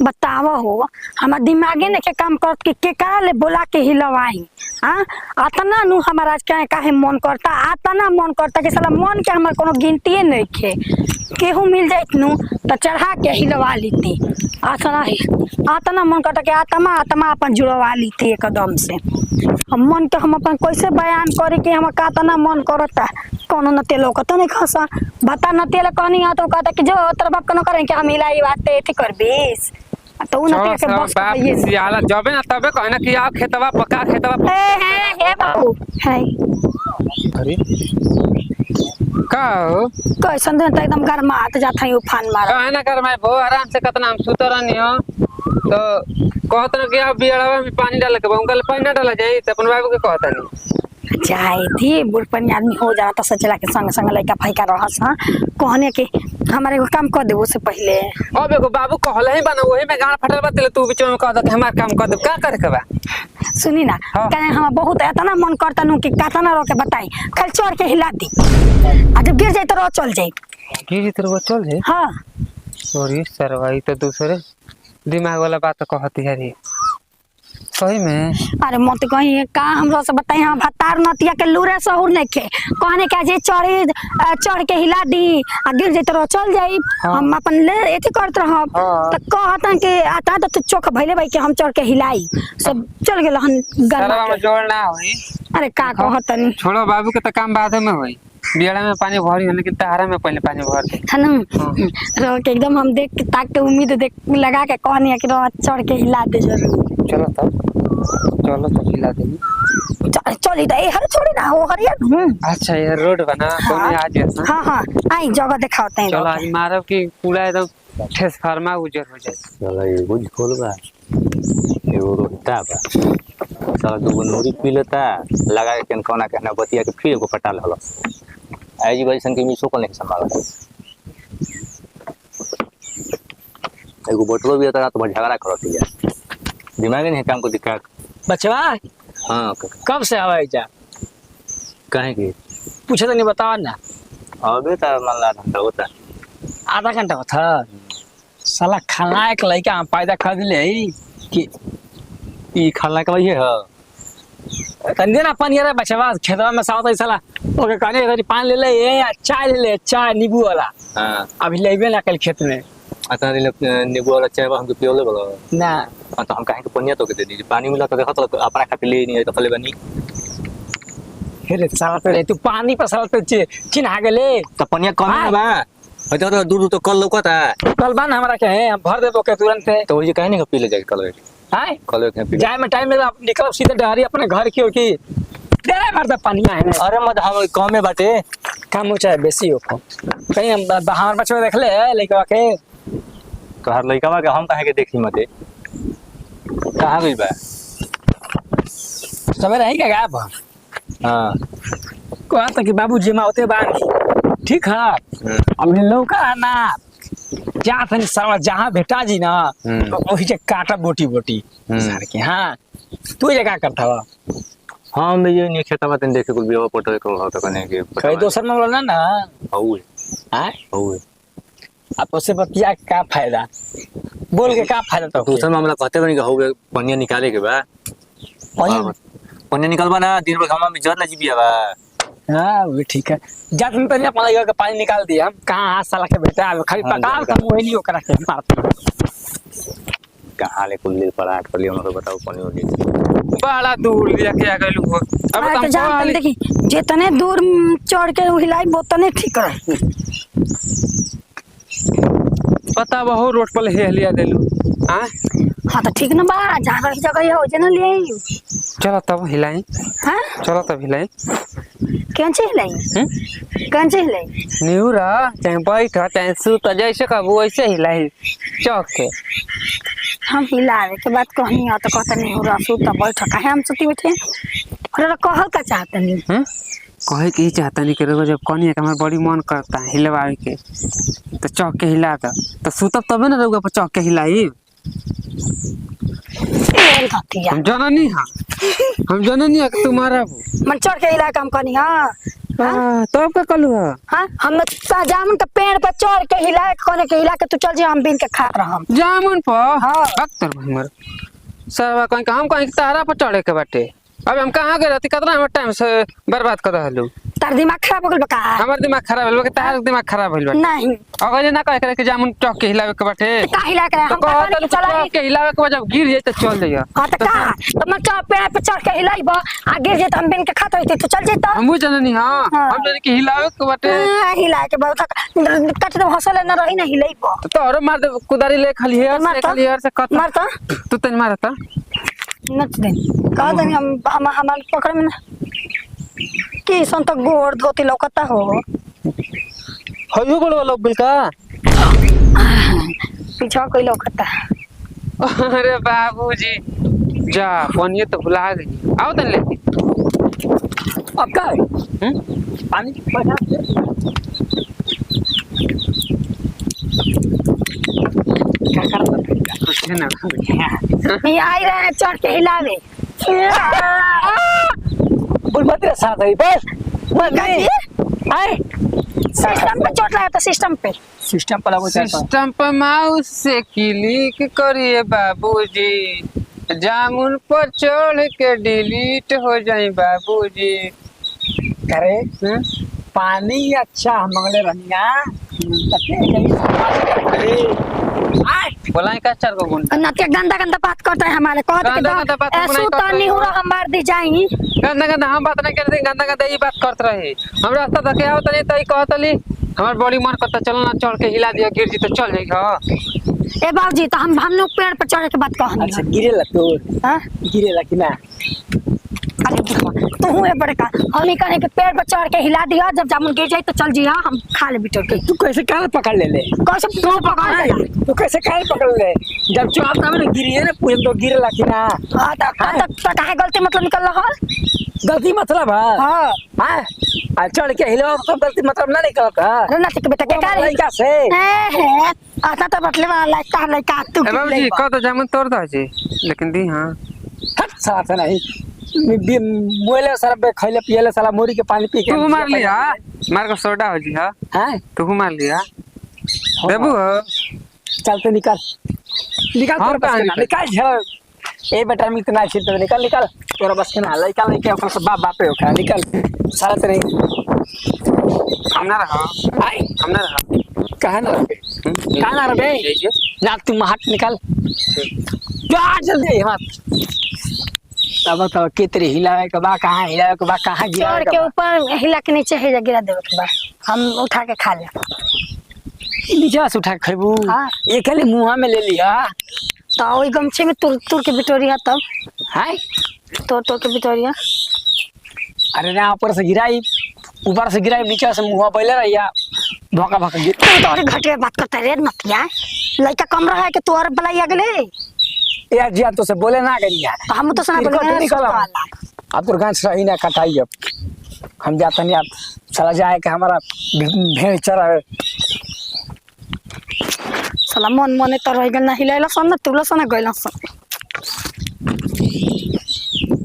बताव हो हमार दिमागे ने के काम कर के करा ले बोला के हिलवाई। हाँ आतना नु हमारा आज काहे काहे मन करता आतना मन करता कि साला मन के हमार कोनो गिनती नहीं खे केहू मिल जाइत नु तो चढ़ा के हिलवा लीती। आतना मन करता कि आत्मा आत्मा अपन जुड़वा लीती एकदम से। हम मन के हम अपन कैसे बयान करे कि हम कातना मन करता कोनो न तेलो कतो नहीं खसा बता न तेल कहनी आ तो कहता कि जो तोर बाप कनो करे कि हम हिलाई बात एथी करबीस तो उन तेल के बस ये सियाला जबे ना तबे कहना कि आ खेतवा पका खेतवा हे बाबू है अरे का हो कैसन दिन एकदम गरमात जात है उफान मार कहना कर मैं बहुत आराम से कतना हम सुत रहनी हो तो कहत न कि आप बियाड़वा में पानी डाल के उनका पानी ना डाला जाए तो अपन बाबू के कहता नहीं जाए थी बुढ़पन आदमी हो जाता सचला के संग संग लड़का फाइका रहस हां कहने के हमारे को काम कर दे उससे पहले अब एगो बाबू कहले ही बना वही में गाना फटल बतले तू बीच में कह दे हमार काम कर दे का करे के बा सुनी ना कहे हम बहुत इतना मन करता नु कि कातना रो के बताई खाली चढ़ के हिला दी आ जब गिर जाए तो रो चल जाए गिर तो वो चल जाए हां और इस सरवाई तो दूसरे दिमाग वाला बात कहती है रे सही में अरे मत कहीं का हमरा से बताई हम भतार नतिया के लूरे सहूर नहीं खे कहने के जे चढ़ के हिला दी आ गिर जाए तो चल जाई हम अपन ले एथी करत रहब त कहत के आता तो चोख भइले भाई के हम चढ़ के हिलाई सब चल गेल हन गरबा में जोड़ना होई अरे का कहत नहीं छोड़ो बाबू के त काम बाद में होई बियाड़ा में पानी भरी होने की तहारा में पहले पानी भर दे है ना रो के एकदम हम देख के ताक के उम्मीद देख लगा के कहनी कि रो चढ़ के हिला दे जरूर चलो तो हिला दे चली तो हर छोड़ी ना वो हरिया अच्छा ये रोड बना कोने आज है हां हां आई जगह दिखाते हैं चलो आज मारब की पूरा एकदम ठेस फार्मा उजर हो जाए चलो ये बुझ खोल बा एगो रोटा बा साला दो नूरी पी लेता लगा के कोना कहना बतिया के फिर एगो पटा लहलो आई जी वैसन के मिसो को नहीं संभाल एगो बोतलो भी आता तो बड़ झगड़ा करती है दिमाग नहीं काम को दिक्कत बचवा हां कब से आवे जा कहे की पूछे तो नहीं बताओ ना अबे तो मान ला घंटा होता आधा घंटा था साला खाना एक लड़का पैदा कर दिले कि ई खाला के वही है तंदे ना पानी रे बचवा खेतवा में सावत है साला ओके कहने रे पानी ले ले या चाय ले ले चाय नींबू वाला हां अभी लेबे ना कल खेत में आता नींबू वाला चाय हम तो पियोले बोलो ना तो हम काहे के पनिया तो के दे दी पानी मिला तो देखत अपना खातिर ले नहीं है तो खले बनी फिर साला पे तू पानी पर साला पे चिन्हा गेले तो पनिया कम है बा अच्छा तो दूर तो कल लौकता कल बन हमरा के हम भर देबो के तुरंत तो ये कहे नहीं कि पी ले जाके कल हां कल के पी जाए में टाइम मिला निकल सीधे डहरी अपने घर की तेरे भर दे पानिया है अरे मत हम कम में बाटे काम हो चाहे बेसी हो कहीं हम बाहर बचवा देख ले लइका के तोहार लइका के हम काहे के देखी मते कहां गई बा समय रही का गायब हां कहा था कि बाबूजी माओते बानी ठीक है अब लौका ना जा थनी साला जहां बेटा जी ना वही जे काटा बोटी बोटी सर के हां तू ये क्या करता हुआ हां मैं ये नहीं खेता बात देखे कुल भी फोटो को होता कने के कई दोसर मामला ना हौ हां हौ आप उससे बतिया का फायदा बोल के का फायदा तो दूसरा मामला कहते बनी हो पनिया निकाले के बा पनिया निकालबा ना दिन भर घामा में जर ना जीबिया बा हां वो ठीक है जा तुम तनी अपना लगा के पानी निकाल दिया हम कहां हाथ साला के बेटा खाली पकाल का मुंह नहीं ओकरा के मारत कहां ले कुल पड़ा कर लियो हमको बताओ पानी होली बड़ा दूर लिया के आ गइलू हो अब तो जान देखी जितने दूर चढ़ के हिलाई बोतने ठीक रही पता बहु रोड पर हे लिया देलू हां हां तो ठीक ना बा जहां रही जगह हो जना ले चलो तब हिलाई हां चलो तब हिलाई कैसे हिलाई कैसे हिलाई न्यूरा चाहे बैठ चाहे सूत जैसे कहबू वैसे हिलाई चौक के हम हिलावे के बात कहनी हो तो कहता नहीं हो रहा सूत बैठ काहे हम सुती बैठे और कहल का चाहते नहीं कहे के ही चाहता नहीं करेगा जब कहनी है कि हमारा बड़ी मन करता है हिलवावे के तो चौक के हिला कर तो सूतब तबे ना रहुआ पर चौक के हिलाई हम जननी हां हम जननी है कि तुम्हारा मन चढ़ के हिला काम कहनी हां हां तो का कलू है हाँ हम जामुन के पेड़ पर चढ़ के हिला के कोने के हिला के तू चल जी हम बीन के खा रहम जामुन पर हाँ। अक्तर हमर सरवा कहीं हम कहीं तारा पर चढ़े के बाटे अब हम कहाँ गए रहती कितना हमर टाइम से बर्बाद कर रहलू तार दिमाग खराब हो गइल बा का हमर दिमाग खराब भेल बा कि तार दिमाग खराब भेल बा नहीं अगर जे ना कहे करे कि जामुन टॉक के हिलावे के बाटे का हिला के तो हम कहनी कहत कि चला टॉक के हिलावे के बाद जब गिर जाए तो चल जाइए हां त का तो मैं चढ़ पेड़ पे चढ़ के हिलाइब आ गिर जे त हम बीन के खात रही तू चल जइता हमहू जननी हां हाँ। हम जाने कि हिलावे के बाटे हिला के बहुत कट दे हंसले न रही ना हिलाइब तो और मार दे कुदारी ले खाली हेयर मार से तो। खाली हेयर से कत मार तो तू तन मारता नच दे कह दे हम हमार पकड़ में ना की संत गोड़ धोती लौकता हो हयो गोड़ वाला बिलका पीछा कोई लौकता अरे बाबूजी जा पानी तो भुला गई आओ तन ले अब का पानी बचा क्या करता कुछ ना ये आई रहे चढ़ के हिलावे बोल मत रे साथ है बस गाजी आए सिस्टम पे चोट लगा था सिस्टम पे सिस्टम पर लगो चाहता सिस्टम पर माउस से क्लिक करिए बाबूजी जामुन पर चढ़ के डिलीट हो जाए बाबूजी करे पानी अच्छा मंगले रनिया तते गई आए बोला का चार को गुण नतिया गंदा गंदा बात करता है हमारे कहते गंदा बात कि नहीं ऐसू करता तो नहीं हो है। रहा मार दी जाई गंदा गंदा हम बात नहीं करते गंदा गंदा ये बात करते रहे हम रास्ता धके आवत नहीं तो कहतली हमार बॉडी मन करता चल ना चढ़ के हिला दिया गिर जी तो चल जाई हां ए बाबूजी तो हम लोग पेड़ पर चढ़े के बात कहनी अच्छा गिरेला तो हां गिरेला कि ना अरे तू हुए बड़े का हम ही कहे कि पेड़ पर चढ़ के हिला दिया जब जामुन गिर जाए तो चल जी हां हम खा ले बिटर के तू कैसे काल पकड़ ले ले कैसे तू पकड़ ले तू कैसे काल पकड़ ले जब चौप ना में गिरी है ना पूरे तो गिरेला कि ना हां तो काहे गलती मतलब निकल रहा गलती मतलब है हां हां चढ़ के हिलवा तो गलती मतलब ना निकलता अरे ना के बेटा के का रे लड़का से है आता तो बटले वाला लड़का तू ए बाबूजी कह तो जामुन तोड़ दो जी लेकिन दी हां हट साथ नहीं मोले सारा बे खइले पियले साला मोरी के पानी पी के तू मार लिया मार को सोडा हो जी हां हां तू मार लिया देबू चलते निकल निकल हाँ, तोरा बस के ना निकल। निकाल झल ए बेटा मित ना छित निकल निकल तोरा बस के ना लइका लइके अपन सब बाप बापे होखा निकल साला तेरे हम ना रहा आई हम ना रहा कहां ना रहे कहां ना रहे ना तू हट निकल जा जल्दी मत अब तो कितरे हिलावे के बा कहां हिलावे के बा कहां गिरावे चढ़ के ऊपर हिला के नीचे है गिरा देवे के बा हम उठा के खा ले नीचे से उठा के खइबू हाँ। एकले मुंह में ले लिया तो ओई गमछे में तुर तुर के बिटोरिया तब हाय तोड़ के बिटोरिया अरे ना ऊपर से गिराई नीचे से मुंह पहले रहिया भौका भौका गिर तू तो घटिया बात करता रे मतिया लड़का कम रहा है कि तू और बलाई अगले यार जी तो से बोले ना करिया तो हम तो सुना बोले निकल अब तो गांठ सही ना कटाई अब हम जाते नहीं अब चला जाए कि हमारा भेड़ चरा साला मन मने तो रह गल ना हिलाइला सन ना तुला सन गइला सन